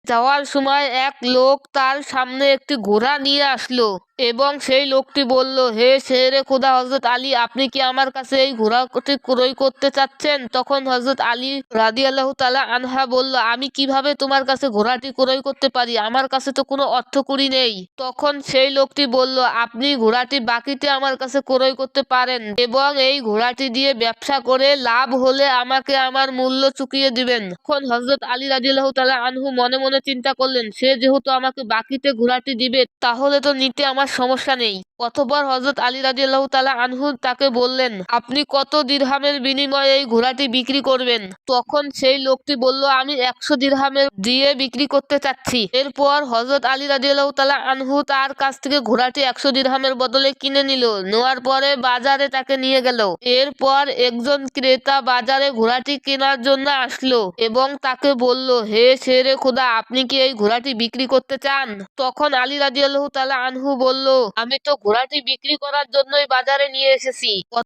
যাওয়ার সময় এক লোক তার সামনে একটি ঘোড়া নিয়ে আসলো এবং সেই লোকটি বলল, হে শেরে খোদা হযরত আলী, আপনি কি আমার কাছে এই ঘোড়াটি ক্রয় করতে চাচ্ছেন? তখন হযরত আলী রাদিয়াল্লাহু তাআলা আনহা বলল, আমি কিভাবে তোমার কাছে ঘোড়াটি ক্রয় করতে পারি? আমার কাছে তো কোনো অর্থকড়ি নেই। তখন সেই লোকটি বলল, আপনি ঘোড়াটি বাকিতে আমার কাছে ক্রয় করতে পারেন এবং এই ঘোড়াটি দিয়ে ব্যবসা করে লাভ হলে আমাকে আমার মূল্য চুকিয়ে দিবেন। তখন হযরত আলী রাদিয়াল্লাহু তাআলা আনহু মনে মনে চিন্তা করলেন, সে যেহেতু আমাকে বাকিতে ঘোড়াটি দিবে তাহলে তো নিতে আমার সমস্যা নেই। অতঃপর হযরত আলী রাদিয়াল্লাহু তাআলা আনহু তাকে বললেন, আপনি কত দিরহামের বিনিময়ে এই ঘোড়াটি বিক্রি করবেন? তখন সেই লোকটি বলল, আমি 100 দিরহামের দিয়ে বিক্রি করতে চাচ্ছি। এরপর হযরত আলী রাদিয়াল্লাহু তাআলা আনহু তার কাছ থেকে ঘোড়াটি 100 দিরহামের বদলে কিনে নিল। নেওয়ার পরে বাজারে তাকে নিয়ে গেল। এরপর একজন ক্রেতা বাজারে ঘোড়াটি কেনার জন্য আসলো এবং তাকে বলল, হে শেরে খোদা, আপনি কি এই ঘোড়াটি বিক্রি করতে চান? তখন আলী রাদিয়াল্লাহু তাআলা আনহু বলল, আমি তো ঘোড়াটি বিক্রি করার জন্যই বাজারে নিয়ে এসেছি।